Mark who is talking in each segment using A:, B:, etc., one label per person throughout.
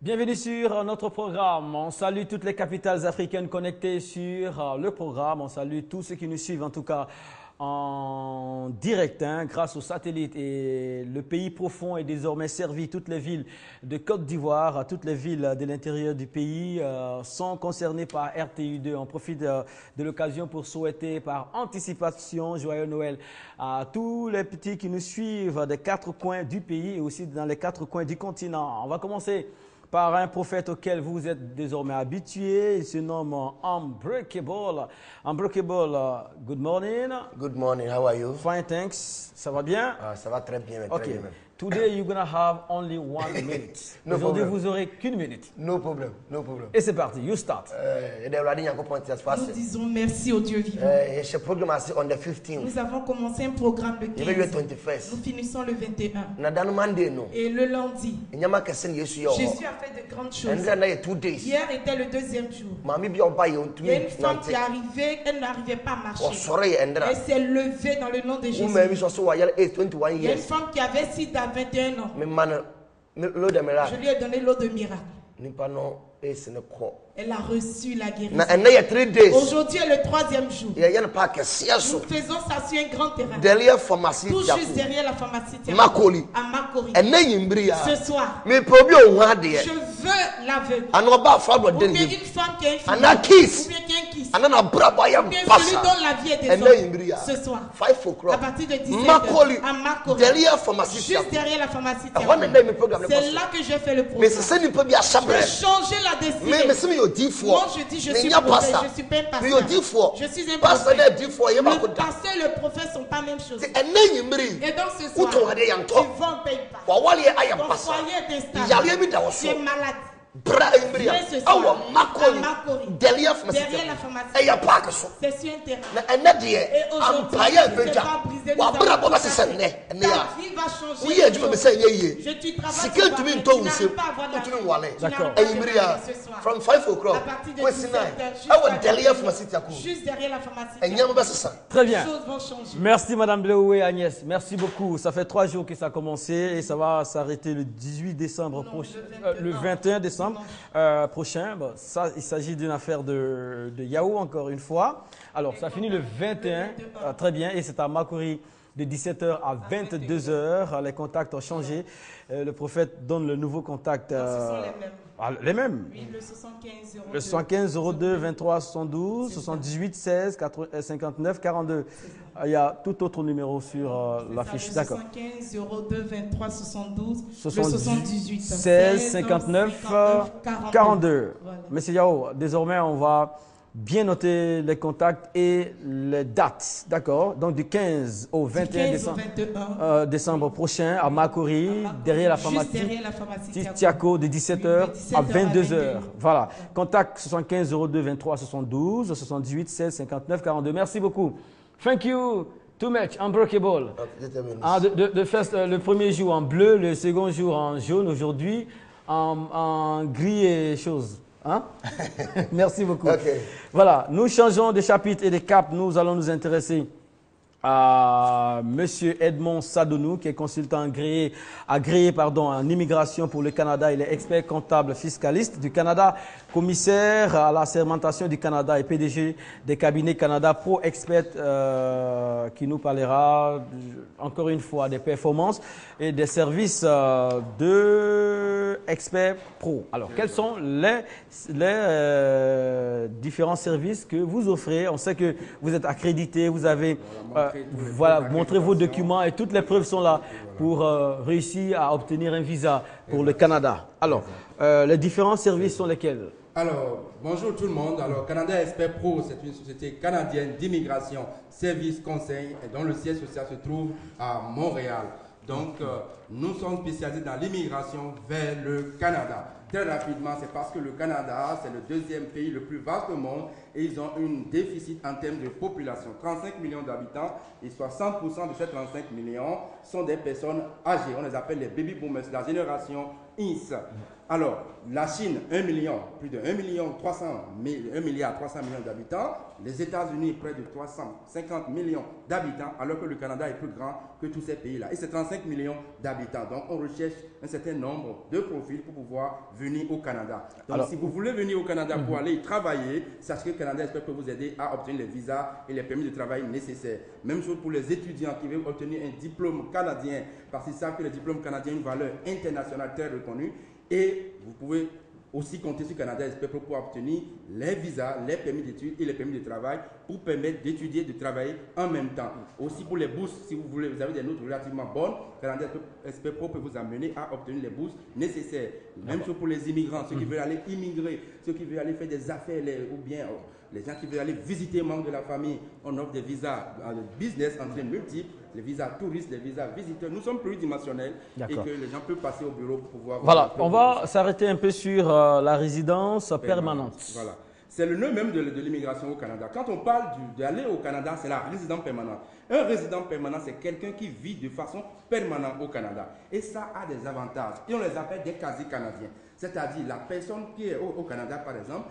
A: Bienvenue sur notre programme. On salue toutes les capitales africaines connectées sur le programme. On salue tous ceux qui nous suivent, en tout cas en direct, grâce au satellite. Et le pays profond est désormais servi. Toutes les villes de Côte d'Ivoire, toutes les villes de l'intérieur du pays sont concernées par RTU2. On profite de l'occasion pour souhaiter par anticipation joyeux Noël à tous les petits qui nous suivent des quatre coins du pays et aussi dans les quatre coins du continent. On va commencer par un prophète auquel vous êtes désormais habitués. Il se nomme Unbreakable. Unbreakable, good morning.
B: Good morning, how are you?
A: Fine, thanks. Ça va bien?
B: Ça va très bien,
A: Okay.
B: très bien.
A: Today you're gonna have only 1 minute.
B: No
A: Aujourd'hui,
B: problem.
A: vous aurez qu'une minute.
B: No problem, no problem.
A: Et c'est parti, you start.
C: Nous disons merci au Dieu vivant.
B: Je programme on the 15th.
C: Nous avons commencé un programme le
B: Il y a
C: 15.
B: 21st.
C: Nous finissons le 21.
B: Na dan Monday no.
C: Et le lundi,
B: Il y a ma question Yesu yo.
C: Jésus a fait de grandes choses.
B: And then I 2 days.
C: Hier était le deuxième jour.
B: Mami bi on pa yo
C: Il y a une femme qui est arrivée, elle n'arrivait pas à
B: Oh
C: marcher.
B: sorry Endra.
C: Elle s'est levée dans le nom de Jésus.
B: Woman mi so so wa 21
C: Il y a une
B: years.
C: femme qui avait sida à 21 ans.
B: Me man lo de
C: Je
B: miracle.
C: lui ai donné l'eau de miracle.
B: Ni pa no se ne ko.
C: Elle a reçu la guérison.
B: Na and 3 days.
C: Aujourd'hui est le troisième jour.
B: Il y a pas que sia
C: Nous
B: so.
C: faisons ça sur un grand terrain.
B: Derrière pharmacie
C: Tout
B: Tiakou.
C: juste derrière la pharmacie Tiakou.
B: Makoli.
C: À Makori.
B: And then yimbria.
C: Ce soir,
B: Me probi o wa de.
C: je veux l'aveugle.
B: Ano ba fa do
C: Ou bien
B: den.
C: une femme qui a un fils.
B: Ana kiss.
C: Ou bien qui a un kiss.
B: Anana braba ya
C: Ou bien celui
B: pasa.
C: dont la vie est
B: And then
C: désormais.
B: yimbria.
C: Ce soir,
B: 5
C: à
B: o'clock.
C: partir de 17h,
B: Makoli.
C: à Makori.
B: Derrière pharmacie
C: Juste
B: Tiakou.
C: derrière la pharmacie
B: I
C: Tiakou.
B: want to name a program.
C: C'est là que j'ai fait le
B: Mais
C: programme.
B: c'est ça, il peut bien sabre.
C: Je changer la destinée.
B: Mais c'est mieux 10 fois.
C: Moi, je dis, je
B: Mais il
C: suis
B: n'y a pas
C: prophète,
B: ça.
C: je suis pas un
B: Mais
C: pasteur.
B: 10 fois.
C: Je suis un
B: Pasteur
C: prophète.
B: 10 fois, il y a pas
C: Le
B: de
C: pasteur et le prophète sont pas la même chose.
B: c'est un name.
C: Et donc ce
B: Où
C: soir,
B: ton adé
C: tu
B: yanto.
C: vends, paye pas.
B: Wawali ayam
C: Ton
B: pasa.
C: foyer est
B: Il y a
C: instable.
B: rien mis dans
C: Tu es malade.
B: Bra imbria.
C: Viens ce soir,
B: Awa makoli.
C: à Makori.
B: Derrière pharmacie.
C: Derrière la pharmacie.
B: Et il y a pas que ça.
C: C'est sur un terrain.
B: Na ena die
C: Et aujourd'hui,
B: ampaye
C: c'est
B: beja.
C: pas brisé,
B: Wa
C: nous
B: bra
C: avons
B: baba
C: tout
B: se
C: à
B: senne.
C: fait.
B: Ne
C: Ta
B: ya.
C: vie va changer.
B: Oui, je me sens yeye.
C: Je tu travailles.
B: Si que tu me
C: tu
B: to
C: n'arrives
B: aussi.
C: pas à avoir
B: Tu
C: d'argent.
B: me wale.
C: Tu n'arrives
A: D'accord.
C: pas
B: Et
C: à te
B: imbria.
C: marier ce soir.
B: From 5 o'clock.
C: À partir de
B: Kwesi
C: 17h,
B: nine.
C: juste
B: Awa
C: à
B: derrière
C: côté.
B: pharmacie Tiakou.
C: Juste derrière la pharmacie.
B: Et nyama ba se ça.
A: Très bien.
C: Les choses vont changer.
A: Merci Madame Bleoué Agnès. Merci beaucoup. Ça fait 3 jours que ça a commencé et ça va s'arrêter le 18 décembre prochain. Le 21 décembre prochain. Bon, ça, il s'agit d'une affaire de Yahoo encore une fois. Alors, ça finit le 21. Très bien. Et c'est à Makori de 17h à 22h. Les contacts ont changé. Le prophète donne le nouveau contact.
C: Ce sont les mêmes.
A: Les mêmes.
C: Oui, le 75 euros.
A: Le 75 02 23 72 78 16 59 42. Il y a tout autre numéro sur l'affiche. D'accord.
C: 75 02 23 72.
A: 78 16 59 42.
C: Voilà.
A: Monsieur Yao, désormais, on va bien noter les contacts et les dates. D'accord. Donc, du 15 au 21
C: 15 au
A: décembre,
C: 21.
A: décembre prochain à Makori, derrière la
C: Juste
A: pharmacie.
C: derrière la pharmacie.
A: Tiakou de 17h
C: Oui,
A: à
C: 17h à
A: 22h. Voilà. Contact 75 02 23 72 78 16 59 42. Merci beaucoup. Thank you too much. Unbreakable. Le premier jour en bleu, le second jour en jaune, aujourd'hui en gris et chose. Hein? Merci beaucoup.
B: Okay.
A: Voilà, nous changeons de chapitre et de cap. Nous allons nous intéresser à Monsieur Edmond Sadonou, qui est consultant agréé en immigration pour le Canada. Il est expert comptable fiscaliste du Canada, commissaire à la sermentation du Canada et PDG des cabinets Canada Pro Expert, qui nous parlera encore une fois des performances et des services de Expert Pro. Alors, quels sont les différents services que vous offrez? On sait que vous êtes accrédité, vous avez voilà, montrez vos documents et toutes les preuves sont là pour réussir à obtenir un visa pour le Canada. Alors, les différents services sont lesquels?
D: Alors, bonjour tout le monde. Alors, Canada Expert Pro, c'est une société canadienne d'immigration, services, conseils, et dont le siège social se trouve à Montréal. Donc, nous sommes spécialisés dans l'immigration vers le Canada. Très rapidement, c'est parce que le Canada, c'est le deuxième pays le plus vaste au monde et ils ont un déficit en termes de population. 35 millions d'habitants et 60% de ces 35 millions sont des personnes âgées. On les appelle les baby boomers, la génération INS. Alors, la Chine, 1 million, plus de 1 milliard 300 millions d'habitants. Les États-Unis, près de 350 millions d'habitants, alors que le Canada est plus grand que tous ces pays-là. Et c'est 35 millions d'habitants. Donc, on recherche un certain nombre de profils pour pouvoir venir au Canada. Donc, alors, si vous voulez venir au Canada pour aller travailler, sachez que le Canada espère vous aider à obtenir les visas et les permis de travail nécessaires. Même chose pour les étudiants qui veulent obtenir un diplôme canadien, parce qu'ils savent que le diplôme canadien a une valeur internationale très reconnue. Et vous pouvez aussi compter sur Canada Expert Pro pour obtenir les visas, les permis d'études et les permis de travail pour permettre d'étudier et de travailler en même temps. Aussi pour les bourses, si vous voulez, vous avez des notes relativement bonnes, Canada Expert Pro peut vous amener à obtenir les bourses nécessaires. Même chose pour les immigrants, ceux qui veulent aller immigrer, ceux qui veulent aller faire des affaires ou bien les gens qui veulent aller visiter un membre de la famille. On offre des visas business en train multiples, les visas touristes, les visas visiteurs. Nous sommes pluridimensionnels et que les gens peuvent passer au bureau pour pouvoir...
A: Voilà, on va s'arrêter un peu sur la résidence permanente.
D: Voilà. C'est le nœud même de l'immigration au Canada. Quand on parle d'aller au Canada, c'est la résidence permanente. Un résident permanent, c'est quelqu'un qui vit de façon permanente au Canada. Et ça a des avantages. Et on les appelle des quasi-canadiens. C'est-à-dire la personne qui est au Canada, par exemple,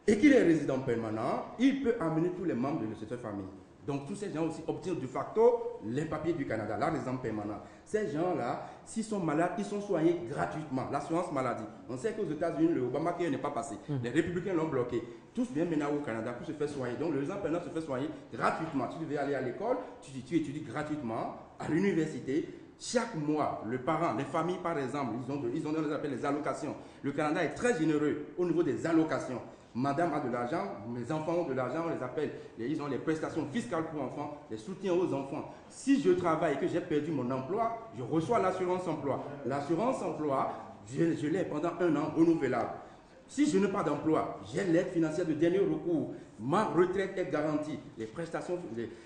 D: et qu'il est résident permanent, il peut amener tous les membres de cette famille. Donc tous ces gens aussi obtiennent de facto les papiers du Canada, la résidence permanente. Ces gens-là, s'ils sont malades, ils sont soignés gratuitement. L'assurance maladie. On sait qu'aux États-Unis, le Obamacare n'est pas passé. Les républicains l'ont bloqué. Tous viennent maintenant au Canada pour se faire soigner. Donc le résident permanent se fait soigner gratuitement. Tu devais aller à l'école, tu étudies gratuitement à l'université. Chaque mois, le parent, les familles par exemple, ils ont ce qu'on appelle les allocations. Le Canada est très généreux au niveau des allocations. Madame a de l'argent, mes enfants ont de l'argent, on les appelle, ils ont les prestations fiscales pour enfants, les soutiens aux enfants. Si je travaille et que j'ai perdu mon emploi, je reçois l'assurance emploi. L'assurance emploi, je l'ai pendant 1 an renouvelable. Si je n'ai pas d'emploi, j'ai l'aide financière de dernier recours. Ma retraite est garantie. Les prestations,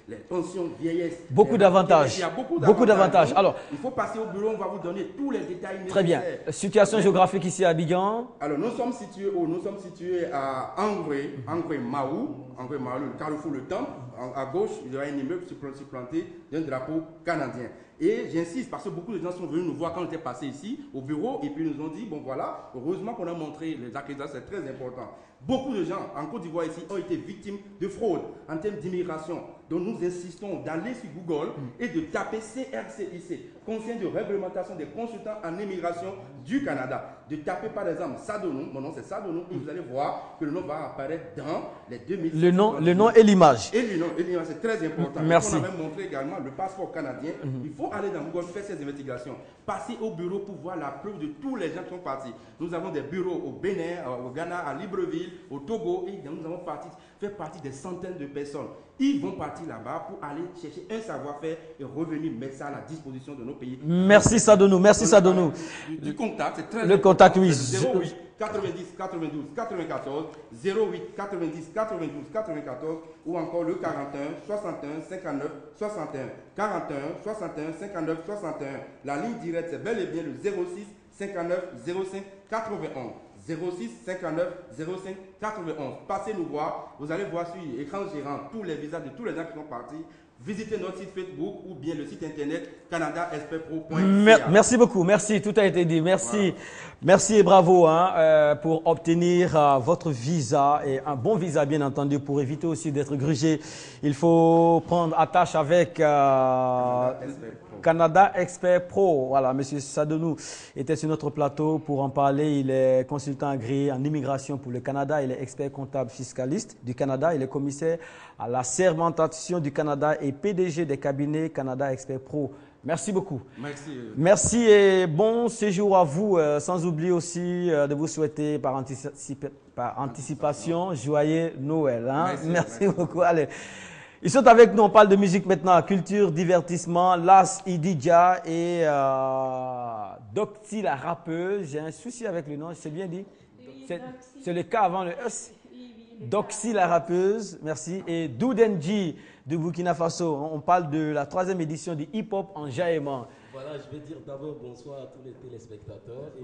D: les pensions, vieillesse.
A: Beaucoup d'avantages.
D: Il y a
A: beaucoup d'avantages.
D: Alors, il faut passer au bureau, on va vous donner tous les détails nécessaires.
A: Très bien. Situation géographique ici à Abidjan.
D: Alors, nous sommes situés à Angoué, Maou, le carrefour Le Temple. À gauche, il y aura un immeuble supplanté d'un drapeau canadien. Et j'insiste parce que beaucoup de gens sont venus nous voir quand on était passé ici au bureau et puis nous ont dit, bon voilà, heureusement qu'on a montré les accréditations, c'est très important. Beaucoup de gens en Côte d'Ivoire ici ont été victimes de fraude en termes d'immigration. Donc nous insistons d'aller sur Google et de taper CRCIC, Conseil de réglementation des consultants en immigration du Canada. De taper par exemple Sadonou, mon nom c'est Sadonou, et vous allez voir que le nom va apparaître dans les 2000.
A: Le nom et l'image.
D: Et l'image, c'est très important.
A: Merci.
D: On a même montré également le passeport canadien. Il faut aller dans Google, faire ces investigations. Passer au bureau pour voir la preuve de tous les gens qui sont partis. Nous avons des bureaux au Bénin, au Ghana, à Libreville, au Togo, et nous avons fait partie des centaines de personnes. Ils vont partir là-bas pour aller chercher un savoir-faire et revenir mettre ça à la disposition de nos pays.
A: Merci Sadonou, merci Sadonou.
D: Du contact, c'est très
A: Le contact, oui.
D: 08 90 92 94 08 90 92 94 ou encore le 41 61 59 61 41 61 59 61. La ligne directe, c'est bel et bien le 06 59 05 91. 06 59 05 91. Passez nous voir. Vous allez voir sur l'écran gérant tous les visages de tous les gens qui sont partis. Visitez notre site Facebook ou bien le site internet canadaexpertpro.ca.
A: Merci beaucoup. Merci. Tout a été dit. Merci. Voilà. Merci et bravo pour obtenir votre visa et un bon visa, bien entendu, pour éviter aussi d'être grugé. Il faut prendre attache avec Canada Expert Pro. Voilà, Monsieur Sadonou était sur notre plateau pour en parler. Il est consultant agréé en immigration pour le Canada. Il est expert comptable fiscaliste du Canada. Il est commissaire à la sermentation du Canada et PDG des cabinets Canada Expert Pro. Merci beaucoup.
D: Merci.
A: Merci et bon séjour à vous. Sans oublier aussi de vous souhaiter par anticipation joyeux Noël. Hein? Merci beaucoup. Allez. Ils sont avec nous, on parle de musique maintenant, culture, divertissement, Las Ididja et Doxy la rappeuse. J'ai un souci avec le nom, c'est bien dit? C'est le K avant le S. Doxy la rappeuse, merci. Et Doudenji du Burkina Faso. On parle de la 3e édition du hip-hop en Jaéman.
E: Voilà, je vais dire d'abord bonsoir à tous les téléspectateurs. Et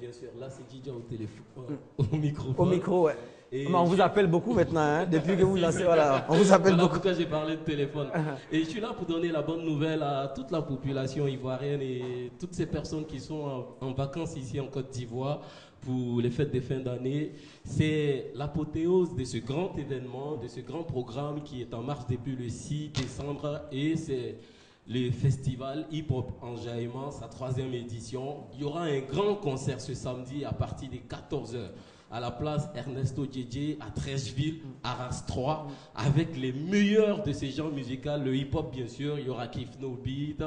E: bien sûr, là c'est Djidja au téléphone, au micro.
A: Au micro, ouais. Mais on vous appelle beaucoup maintenant, hein, depuis que vous lancez, voilà, on vous appelle beaucoup.
E: Pourquoi j'ai parlé de téléphone. Et je suis là pour donner la bonne nouvelle à toute la population ivoirienne et toutes ces personnes qui sont en vacances ici en Côte d'Ivoire pour les fêtes de fin d'année. C'est l'apothéose de ce grand événement, de ce grand programme qui est en marche depuis le 6 décembre et c'est le festival Hip Hop Enjaillement, sa 3e édition. Il y aura un grand concert ce samedi à partir de 14h. À la place Ernesto Djedje à Trècheville, Arras 3, avec les meilleurs de ces genres musicaux, le hip-hop bien sûr, il y aura Kif No Beat,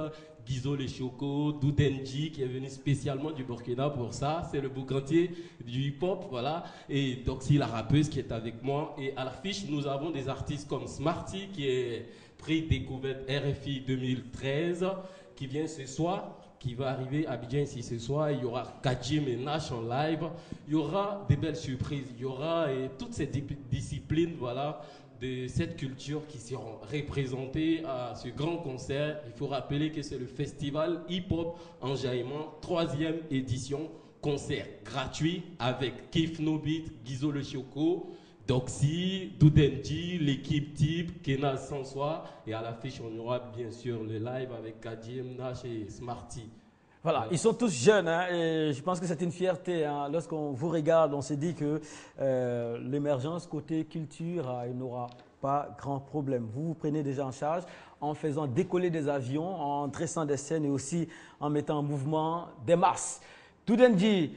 E: Guizo Le Choco, Doudenji qui est venu spécialement du Burkina pour ça, c'est le boucantier du hip-hop, voilà, et Doxy la rappeuse qui est avec moi, et à l'affiche nous avons des artistes comme Smarty qui est prix découverte RFI 2013, qui vient ce soir, qui va arriver à Abidjan ici ce soir. Il y aura Kajim et Nash en live. Il y aura des belles surprises. Il y aura toutes ces disciplines voilà, de cette culture qui seront représentées à ce grand concert. Il faut rappeler que c'est le festival hip-hop Enjaillement, 3e édition. Concert gratuit avec Kif No Beat, Guizo Le Choco, Doxy, Doudenji, l'équipe type, Kena Sansoir. Et à l'affiche, on aura bien sûr le live avec Kadim, Nash et Smarty.
A: Voilà, ils sont tous jeunes hein, et je pense que c'est une fierté. Hein. Lorsqu'on vous regarde, on se dit que l'émergence côté culture, il n'aura pas grand problème. Vous vous prenez déjà en charge en faisant décoller des avions, en dressant des scènes et aussi en mettant en mouvement des masses. Doudenji,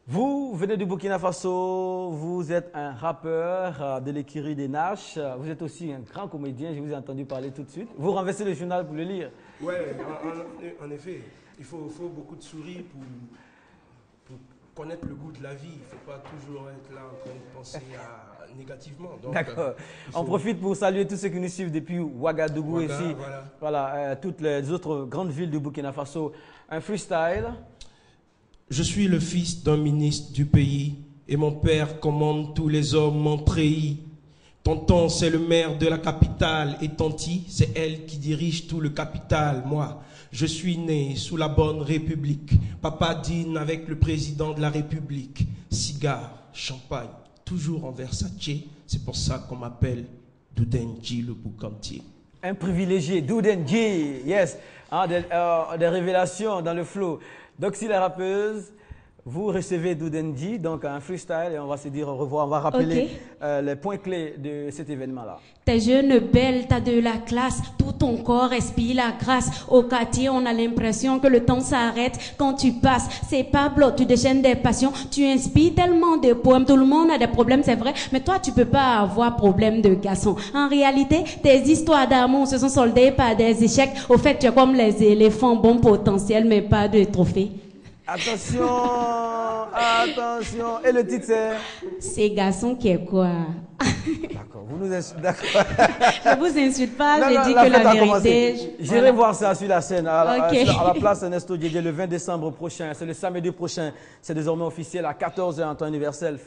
A: vous venez du Burkina Faso, vous êtes un rappeur de l'écurie des Nash, vous êtes aussi un grand comédien, je vous ai entendu parler tout de suite. Vous renversez le journal pour le lire.
F: Oui, en effet, il faut beaucoup de souris pour connaître le goût de la vie. Il ne faut pas toujours être là en train de penser négativement.
A: D'accord. On profite pour saluer tous ceux qui nous suivent depuis Ouagadougou ici. Voilà, toutes les autres grandes villes du Burkina Faso. Un freestyle.
F: Je suis le fils d'un ministre du pays et mon père commande tous les hommes en treillis. Tonton, c'est le maire de la capitale et Tanti, c'est elle qui dirige tout le capital. Moi, je suis né sous la bonne République. Papa dîne avec le président de la République. Cigare, champagne, toujours en Versace. C'est pour ça qu'on m'appelle Doudenji le boucantier.
A: Un privilégié, Doudenji, yes. Des révélations dans le flow. Doxy la rappeuse, vous recevez Doudenji, donc un freestyle, et on va se dire au revoir. On va rappeler les points clés de cet événement-là.
G: T'es jeune, belle, t'as de la classe, tout ton corps respire la grâce. Au quartier, on a l'impression que le temps s'arrête quand tu passes. C'est Pablo, tu déchaînes des passions, tu inspires tellement de poèmes. Tout le monde a des problèmes, c'est vrai, mais toi, tu peux pas avoir problème de garçon. En réalité, tes histoires d'amour se sont soldées par des échecs. Au fait, tu es comme les éléphants, bon potentiel, mais pas de trophée.
A: Attention, attention. Et le titre c'est?
G: C'est garçon qui est quoi?
A: D'accord, vous nous insultez. D'accord.
G: Je vous insulte pas, j'ai dit que la vérité.
A: J'irai voir ça sur la scène, à la place Ernesto Djedje le 20 décembre prochain. C'est le samedi prochain. C'est désormais officiel à 14h en temps universel.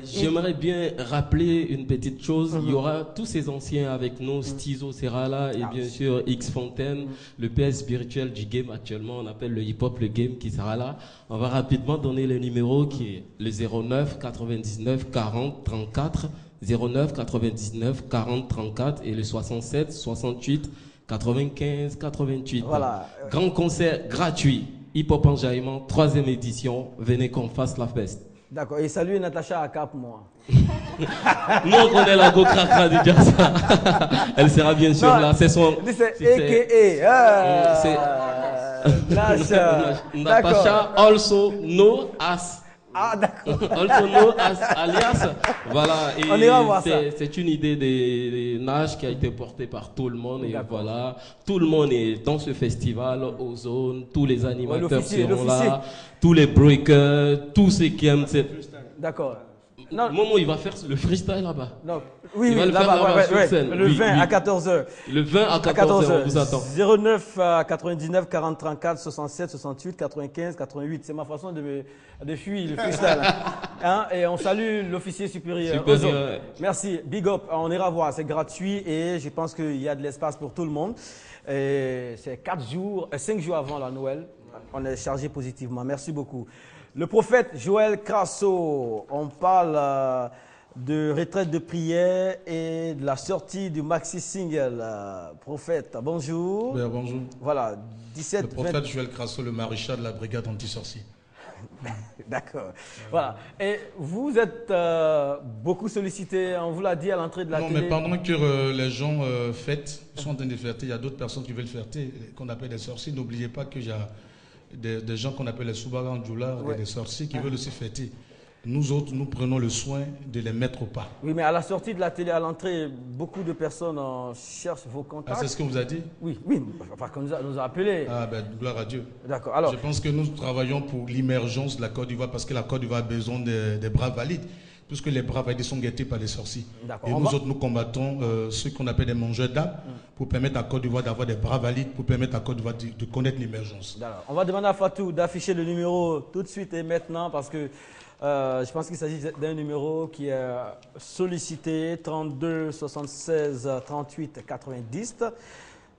E: J'aimerais bien rappeler une petite chose. Il y aura tous ces anciens avec nous, Stizo sera là et bien sûr X Fontaine, le PS spirituel du game actuellement. On appelle le hip-hop le game qui sera là. On va rapidement donner le numéro qui est le 09 99 40 34 09 99 40 34 et le 67 68 95 88.
A: Voilà.
E: Grand concert gratuit, Hip Hop Enjaillement, 3e édition. Venez qu'on fasse la fête.
A: D'accord. Et salut Natacha Aka pour moi.
E: Nous on connaît la go cracra de Jassa. Elle sera bien sûr là. C'est son.
A: C'est
E: Natasha also know as.
A: Ah d'accord.
E: Also know as alias. Voilà. Et
A: on ira voir ça.
E: C'est une idée des Nash qui a été portée par tout le monde et voilà. Tout le monde est dans ce festival, Ozone, tous les animateurs seront là, tous les breakers, tous ceux qui aiment cette.
A: D'accord. Non.
E: Momo, il va faire le freestyle là-bas.
A: Non. Oui,
E: il va le faire
A: là-bas,
E: là-bas sur scène.
A: le 20 à 14h.
E: Le 20 à 14h, on vous attend.
A: 09 99 40 34 67 68 95 88. C'est ma façon de fuir le freestyle. Hein? Et on salue l'officier supérieur. Merci. Big up. On ira voir. C'est gratuit et je pense qu'il y a de l'espace pour tout le monde. C'est 5 jours avant la Noël. On est chargé positivement. Merci beaucoup. Le prophète Joël Crasso, on parle de retraite de prière et de la sortie du maxi single. Prophète, bonjour.
H: Oui, bonjour.
A: Voilà, 17.
H: Le prophète Joël Crasso, le maréchal de la brigade anti-sorcier.
A: D'accord. Voilà. Et vous êtes beaucoup sollicité, on vous l'a dit à l'entrée de la télé.
H: Non, mais pendant que les gens fêtent, ils sont en train de fêter, il y a d'autres personnes qui veulent fêter, qu'on appelle des sorciers. N'oubliez pas qu'il y a des gens qu'on appelle les Soubaran-Djoula, des sorciers qui veulent aussi fêter. Nous autres, nous prenons le soin de les mettre au pas.
A: Oui, mais à la sortie de la télé, à l'entrée, beaucoup de personnes cherchent vos contacts.
H: Ah, c'est ce qu'on vous a dit?
A: Oui, parce qu'on nous a appelés.
H: Ah, ben, gloire à Dieu.
A: D'accord. Alors,
H: je pense que nous travaillons pour l'émergence de la Côte d'Ivoire parce que la Côte d'Ivoire a besoin des bras valides, puisque les bras valides sont guettés par les sorciers. Et nous autres, nous combattons ceux qu'on appelle des mangeurs d'âme pour permettre à Côte d'Ivoire d'avoir des bras valides, pour permettre à Côte d'Ivoire de connaître l'émergence.
A: On va demander à Fatou d'afficher le numéro tout de suite et maintenant parce que je pense qu'il s'agit d'un numéro qui est sollicité, 32 76 38 90,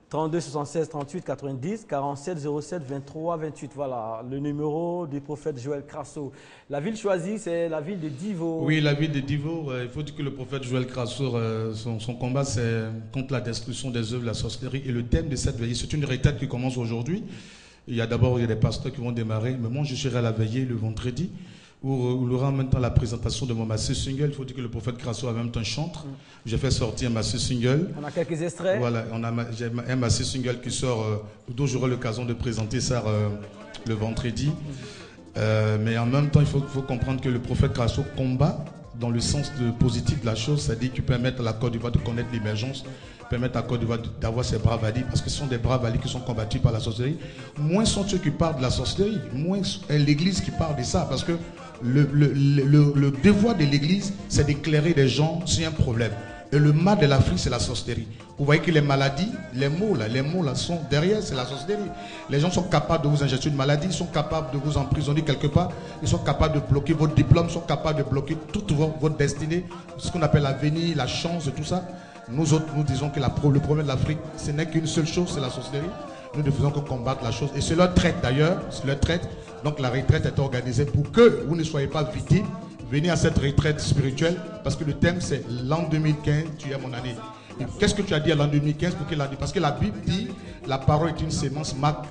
A: 32 76 38 90, 47 07 23 28. Voilà, le numéro du prophète Joël Crasso. La ville choisie, c'est la ville de Divo.
H: Oui, la ville de Divo. Il faut dire que le prophète Joël Crasso, son combat, c'est contre la destruction des œuvres, la sorcellerie. Et le thème de cette veillée, c'est une retraite qui commence aujourd'hui. Il y a d'abord des pasteurs qui vont démarrer, mais moi je serai à la veillée le vendredi, où il aura en même temps la présentation de mon massé single. Il faut dire que le prophète Crasso a en même temps chantre. J'ai fait sortir un massé single.
A: On a quelques extraits.
H: Voilà, j'ai un massé single qui sort, dont j'aurai l'occasion de présenter ça le vendredi. Mais en même temps, il faut comprendre que le prophète Crasso combat dans le sens positif de la chose, c'est-à-dire qu'il permet à la Côte d'Ivoire de connaître l'émergence, permettre à la Côte d'Ivoire d'avoir ses bras valides, parce que ce sont des bras valides qui sont combattus par la sorcellerie. Moins sont ceux qui parlent de la sorcellerie, moins est l'Église qui parle de ça, parce que le devoir de l'Église, c'est d'éclairer les gens sur un problème. Et le mal de l'Afrique, c'est la sorcellerie. Vous voyez que les maladies, les mots là sont derrière, c'est la sorcellerie. Les gens sont capables de vous injecter une maladie, ils sont capables de vous emprisonner quelque part, ils sont capables de bloquer votre diplôme, ils sont capables de bloquer toute votre destinée, ce qu'on appelle l'avenir, la chance et tout ça. Nous autres, nous disons que le problème de l'Afrique, ce n'est qu'une seule chose, c'est la sorcellerie. Nous ne faisons que combattre la chose. Et c'est leur traite d'ailleurs, c'est leur traite. Donc la retraite est organisée pour que vous ne soyez pas victime. Venez à cette retraite spirituelle parce que le thème c'est l'an 2015, tu es mon année. Qu'est-ce que tu as dit à l'an 2015 pour qu'il a dit? Parce que la Bible dit la parole est une sémence, Marc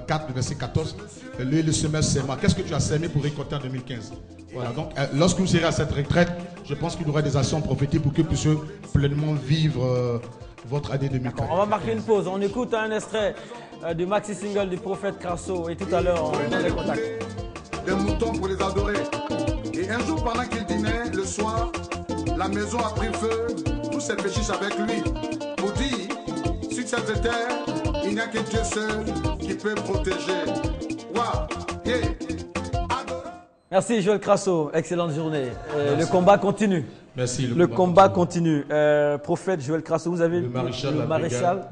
H: 4, verset 14. Le semence sème. Qu'est-ce que tu as sémé pour récolter en 2015? Voilà, donc lorsque vous serez à cette retraite, je pense qu'il y aura des actions prophétiques pour que vous puissiez pleinement vivre votre année 2015.
A: On va marquer une pause. On écoute un extrait du maxi single du prophète Crasso et tout à l'heure on a les contacts.
I: Des moutons pour les adorer. Et un jour pendant qu'il dînait, le soir, la maison a pris feu. Tous ses péchés avec lui. Pour dire, sur cette terre, il n'y a que Dieu seul qui peut protéger. Waouh, yeah.
A: Merci Joël Crasso, excellente journée. Le combat continue.
H: Merci.
A: Le combat continue. Prophète Joël Crasso, vous avez
H: le maréchal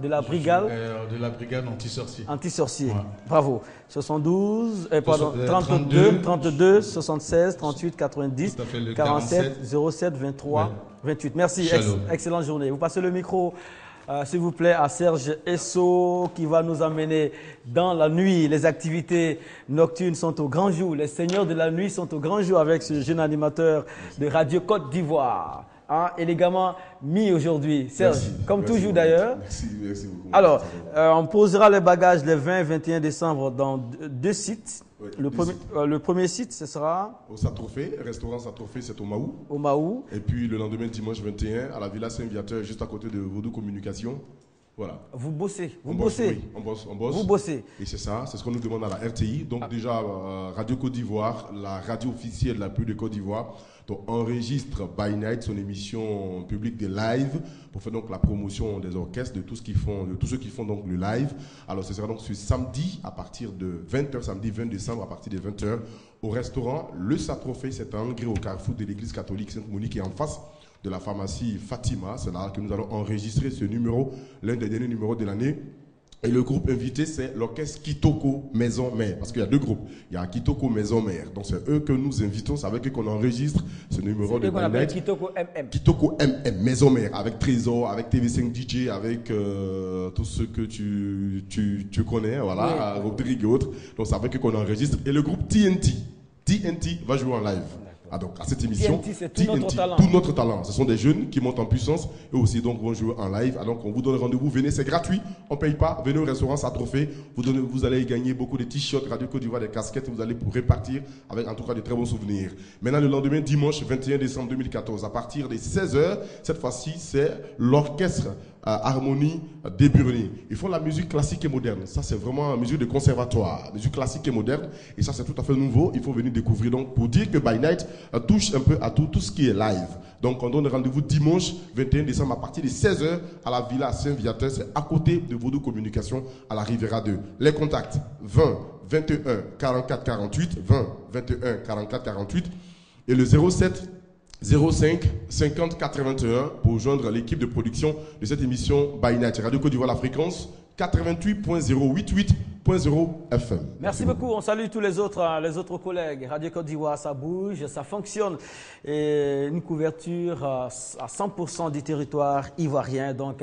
A: de la brigade
H: de la brigade anti-sorcier.
A: Anti-sorcier. Ouais. Bravo. 32 76 38 90 47 07 23 28. Merci. Excellente journée. Vous passez le micro. S'il vous plaît, à Serge Esso qui va nous emmener dans la nuit. Les activités nocturnes sont au grand jour. Les seigneurs de la nuit sont au grand jour avec ce jeune animateur de Radio Côte d'Ivoire. Élégamment mis aujourd'hui. Serge, merci toujours d'ailleurs.
J: Merci beaucoup.
A: Alors, on posera les bagages les 20 et 21 décembre dans deux sites. Oui, le premier site, ce sera
J: au Satrophée, restaurant Satrophée, c'est au Maou.
A: Au Maou.
J: Et puis le lendemain, dimanche 21, à la Villa Saint-Viateur, juste à côté de Vaudou Communication. Voilà.
A: Vous bossez,
J: On bosse.
A: Vous bossez.
J: Et c'est ça, c'est ce qu'on nous demande à la RTI. Donc déjà, Radio Côte d'Ivoire, la radio officielle de la République de Côte d'Ivoire, donc enregistre By Night, son émission publique de live, pour faire donc la promotion des orchestres, de tout ce qu'ils font, de tous ceux qui font donc le live. Alors ce sera donc ce samedi à partir de 20h, samedi 20 décembre à partir de 20h, au restaurant Le Satrophée, c'est à Angré, au carrefour de l'église catholique Sainte-Monique, qui est en face de la pharmacie Fatima. C'est là que nous allons enregistrer ce numéro, l'un des derniers numéros de l'année. Et le groupe invité, c'est l'orchestre Kitoko Maison Mère. Parce qu'il y a deux groupes. Il y a Kitoko Maison Mère. Donc c'est eux que nous invitons. C'est avec eux qu'on enregistre ce numéro de By Night.
A: Kitoko MM.
J: Kitoko MM, Maison Mère. Avec Trésor, avec TV5 DJ, avec tous ceux que tu connais. Voilà, oui. Rodrigue et autres. Donc c'est avec eux qu'on enregistre. Et le groupe TNT. TNT va jouer en live. Ah donc à cette émission,
A: TNT, c'est tout notre talent.
J: Tout notre talent. Ce sont des jeunes qui montent en puissance et aussi donc vont jouer en live. Alors on vous donne rendez-vous, venez, c'est gratuit, on ne paye pas. Venez au restaurant Satrophée, vous allez gagner beaucoup de t-shirts Radio Côte d'Ivoire, des casquettes, vous allez pour répartir avec en tout cas de très bons souvenirs. Maintenant le lendemain, dimanche 21 décembre 2014, à partir des 16h, cette fois-ci c'est l'orchestre Harmonie des Burnies. Ils font la musique classique et moderne. Ça, c'est vraiment une musique de conservatoire, musique classique et moderne. Et ça, c'est tout à fait nouveau. Il faut venir découvrir. Donc, pour dire que By Night touche un peu à tout ce qui est live. Donc, on donne rendez-vous dimanche 21 décembre à partir de 16h à la Villa Saint-Viateur. C'est à côté de Vaudou Communication à la Riviera 2. Les contacts 20 21 44 48 20 21 44 48 et le 07 05 50 81 pour joindre l'équipe de production de cette émission By Night. Radio Côte d'Ivoire, la fréquence 88.088.0 FM.
A: Merci beaucoup. On salue tous les autres collègues. Radio Côte d'Ivoire, ça bouge, ça fonctionne. Et une couverture à 100% du territoire ivoirien. Donc,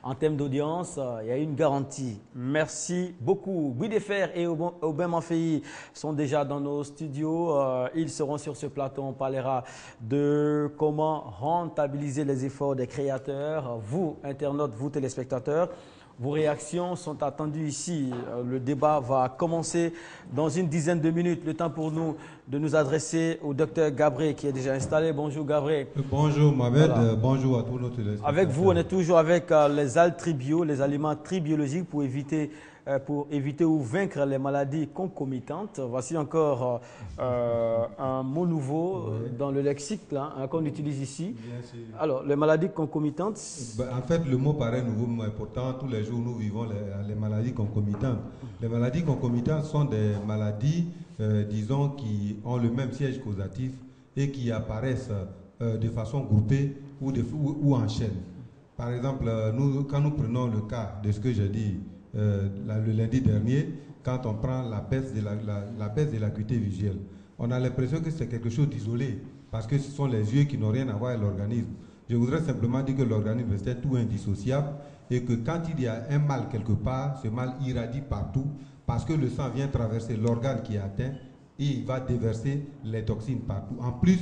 A: en termes d'audience, il y a une garantie. Merci beaucoup. Guy Defer et Aubin Manfei sont déjà dans nos studios. Ils seront sur ce plateau. On parlera de comment rentabiliser les efforts des créateurs. Vous, internautes, vous, téléspectateurs. Vos réactions sont attendues ici. Le débat va commencer dans une dizaine de minutes. Le temps pour nous de nous adresser au docteur Gabré qui est déjà installé. Bonjour Gabré.
K: Bonjour Mohamed, voilà. Bonjour à tous nos téléspectateurs.
A: Avec vous, on est toujours avec les altribio, les aliments tribiologiques pour éviter ou vaincre les maladies concomitantes. Voici encore un mot nouveau dans le lexique qu'on utilise ici. Alors, les maladies concomitantes.
K: En fait, le mot paraît nouveau, mais pourtant, tous les jours, nous vivons les maladies concomitantes. Les maladies concomitantes sont des maladies, disons, qui ont le même siège causatif et qui apparaissent de façon groupée ou en chaîne. Par exemple, quand nous prenons le cas de ce que j'ai dit, le lundi dernier, quand on prend la baisse de l'acuité visuelle, on a l'impression que c'est quelque chose d'isolé parce que ce sont les yeux qui n'ont rien à voir avec l'organisme. Je voudrais simplement dire que l'organisme est tout indissociable et que quand il y a un mal quelque part, ce mal irradie partout parce que le sang vient traverser l'organe qui est atteint et il va déverser les toxines partout. En plus,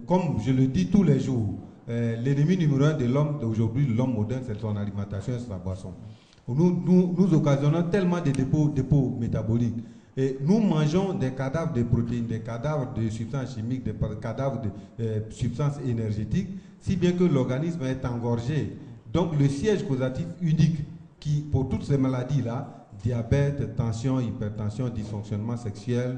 K: comme je le dis tous les jours, l'ennemi numéro un de l'homme d'aujourd'hui, l'homme moderne, c'est son alimentation et sa boisson. Nous occasionnons tellement de dépôts métaboliques. Et nous mangeons des cadavres de protéines, des cadavres de substances chimiques, des cadavres de substances énergétiques, si bien que l'organisme est engorgé. Donc le siège causatif unique qui, pour toutes ces maladies-là, diabète, tension, hypertension, dysfonctionnement sexuel,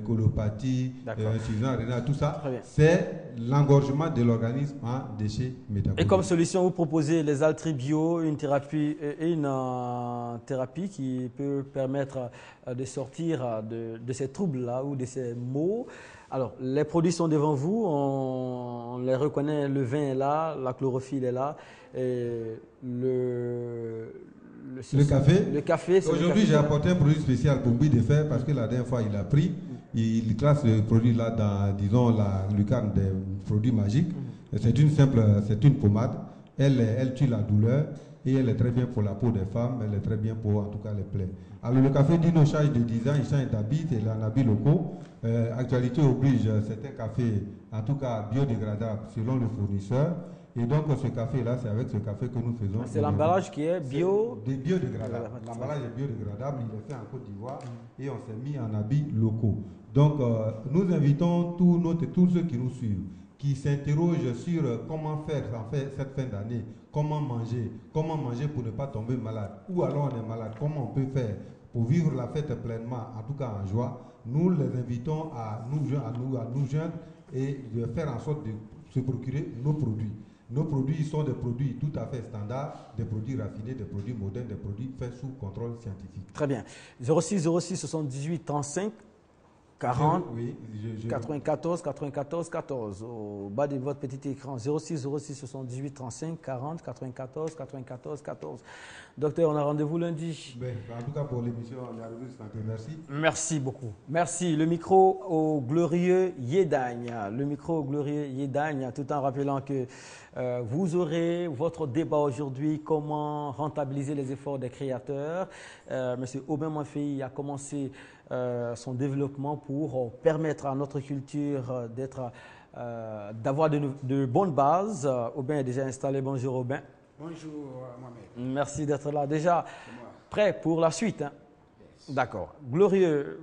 K: colopathie, insuffisance rénale, tout ça, c'est l'engorgement de l'organisme en déchets métaboliques.
A: Et comme solution, vous proposez les altribio, une thérapie qui peut permettre de sortir de ces troubles-là ou de ces maux. Alors, les produits sont devant vous, on les reconnaît, le vin est là, la chlorophylle est là, et le café.
K: Aujourd'hui, j'ai apporté un produit spécial pour Guy Defer parce que la dernière fois, il a pris. Il classe le produit là dans, disons, la lucarne des produits magiques. C'est une pommade. Elle tue la douleur et elle est très bien pour la peau des femmes. Elle est très bien pour, en tout cas, les plaies. Alors, le café Dino change de design, il change d'habit, c'est un habit locaux. Actualité oblige, c'est un café, en tout cas, biodégradable selon le fournisseur. Et donc, ce café-là, c'est avec ce café que nous faisons.
A: C'est l'emballage qui est
K: biodégradable. L'emballage est biodégradable, il est fait en Côte d'Ivoire et on s'est mis en habits locaux. Donc, nous invitons tous ceux qui nous suivent qui s'interrogent sur comment faire cette fin d'année, comment manger pour ne pas tomber malade, ou alors on est malade, comment on peut faire pour vivre la fête pleinement, en tout cas en joie, nous les invitons à nous joindre et de faire en sorte de se procurer nos produits. Nos produits sont des produits tout à fait standards, des produits raffinés, des produits modernes, des produits faits sous contrôle scientifique.
A: Très bien. 06 06 78 35 40 94 94 14 au bas de votre petit écran. 06 06 78 35 40 94 94 14. Docteur, on a rendez-vous lundi.
K: En tout cas pour l'émission, on est arrivé ce matin. Merci.
A: Merci beaucoup. Merci. Le micro au glorieux Yedagne. Le micro au glorieux Yedagne, tout en rappelant que vous aurez votre débat aujourd'hui, comment rentabiliser les efforts des créateurs. Monsieur Aubin Moifei a commencé son développement pour permettre à notre culture d'avoir de bonnes bases. Aubin est déjà installé. Bonjour Aubin.
L: Bonjour Mohamed.
A: Merci d'être là. Déjà prêt pour la suite. Hein? Yes. D'accord. Glorieux,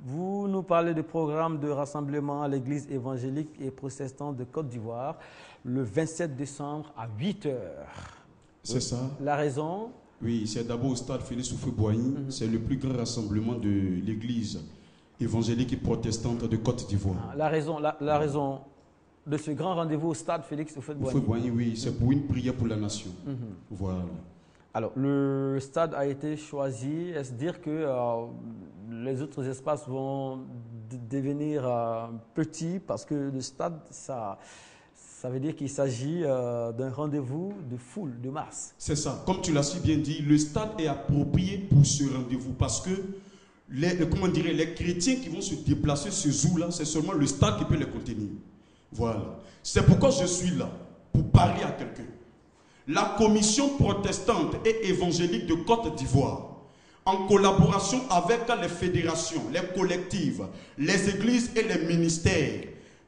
A: vous nous parlez du programme de rassemblement à l'église évangélique et protestante de Côte d'Ivoire le 27 décembre à 8h.
M: C'est ça.
A: La raison?
M: Oui, c'est d'abord au stade Félix Houphouët-Boigny. C'est le plus grand rassemblement de l'église évangélique et protestante de Côte d'Ivoire.
A: La raison de ce grand rendez-vous au stade Félix Houphouët-Boigny.
M: Oui, c'est pour une prière pour la nation. Voilà.
A: Alors, le stade a été choisi. Est-ce dire que les autres espaces vont devenir petits parce que le stade, ça veut dire qu'il s'agit d'un rendez-vous de foule, de masse.
M: C'est ça. Comme tu l'as si bien dit, le stade est approprié pour ce rendez-vous parce que les chrétiens qui vont se déplacer ce jour-là, c'est seulement le stade qui peut les contenir. Voilà. C'est pourquoi je suis là, pour parler à quelqu'un. La commission protestante et évangélique de Côte d'Ivoire, en collaboration avec les fédérations, les collectives, les églises et les ministères,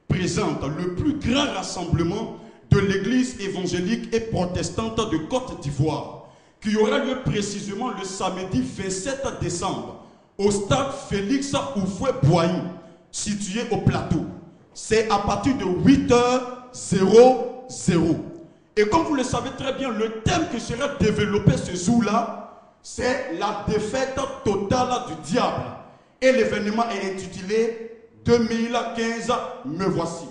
M: présente le plus grand rassemblement de l'église évangélique et protestante de Côte d'Ivoire, qui aura lieu précisément le samedi 27 décembre au stade Félix Houphouët-Boigny, situé au plateau. C'est à partir de 8h00. Et comme vous le savez très bien, le thème qui sera développé ce jour-là, c'est la défaite totale du diable. Et l'événement est intitulé 2015, me voici.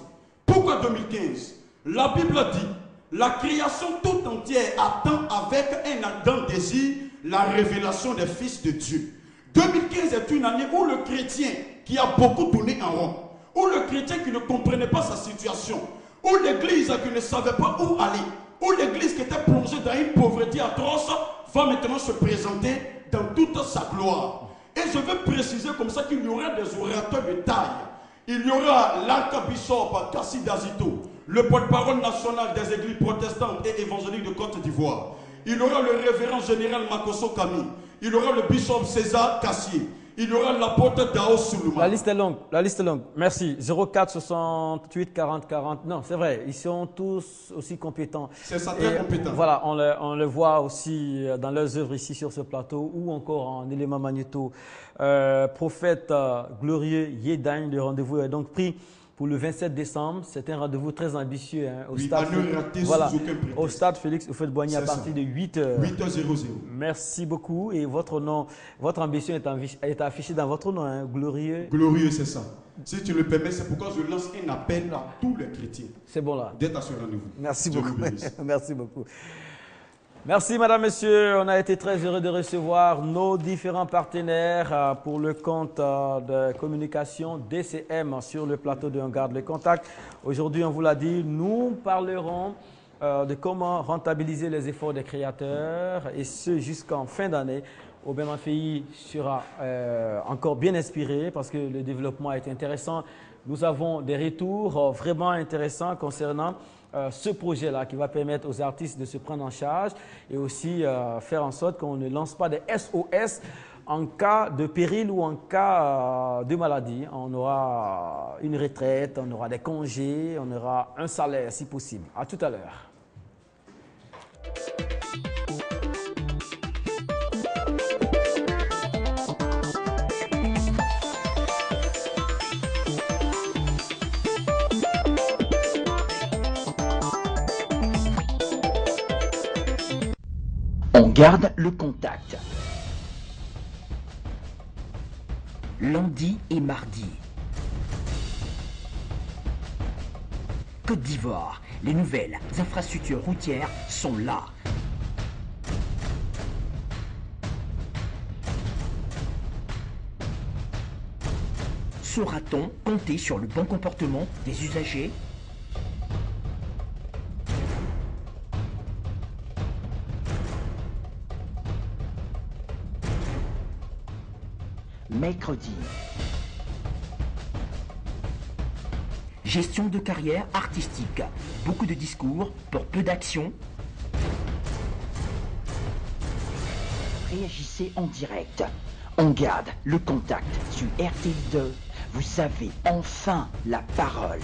M: Pourquoi 2015? La Bible dit, la création tout entière attend avec un ardent désir la révélation des fils de Dieu. 2015 est une année où le chrétien qui a beaucoup tourné en rond, où le chrétien qui ne comprenait pas sa situation, où l'église qui ne savait pas où aller, où l'église qui était plongée dans une pauvreté atroce va maintenant se présenter dans toute sa gloire. Et je veux préciser comme ça qu'il y aura des orateurs de taille. Il y aura l'archbishop Kassi Dazito, le porte-parole national des églises protestantes et évangéliques de Côte d'Ivoire. Il y aura le révérend général Makoso Kami. Il y aura le bishop César Cassier. Il y aura l'apôtre Dao Soulouma.
A: La liste est longue. Merci. 04 68 40 40. Non, c'est vrai. Ils sont tous aussi compétents.
M: C'est ça, très compétents.
A: Voilà, on le voit aussi dans leurs œuvres ici sur ce plateau ou encore en élément magnéto. Prophète glorieux Yedagne, le rendez-vous est donc pris pour le 27 décembre. C'est un rendez-vous très ambitieux au stade. Au stade Félix Houphouët-Boigny à partir de 8h.
M: 8h00.
A: Merci beaucoup. Et votre nom, votre ambition est affichée dans votre nom, hein, glorieux.
M: Glorieux, c'est ça. Si tu le permets, c'est pourquoi je lance un appel à tous les chrétiens.
A: C'est bon là.
M: D'être à ce rendez-vous.
A: Merci beaucoup. Merci beaucoup. Merci, madame, monsieur. On a été très heureux de recevoir nos différents partenaires pour le compte de communication DCM sur le plateau de On Garde le Contact. Aujourd'hui, on vous l'a dit, nous parlerons de comment rentabiliser les efforts des créateurs et ce jusqu'en fin d'année. Aubin Moifei sera encore bien inspiré parce que le développement est intéressant. Nous avons des retours vraiment intéressants concernant ce projet-là qui va permettre aux artistes de se prendre en charge et aussi faire en sorte qu'on ne lance pas des SOS en cas de péril ou en cas de maladie. On aura une retraite, on aura des congés, on aura un salaire si possible. À tout à l'heure.
N: On garde le contact. Lundi et mardi. Côte d'Ivoire, les nouvelles infrastructures routières sont là. Saura-t-on compter sur le bon comportement des usagers ? Mercredi. Gestion de carrière artistique. Beaucoup de discours pour peu d'action. Réagissez en direct. On garde le contact sur RTI2. Vous avez enfin la parole.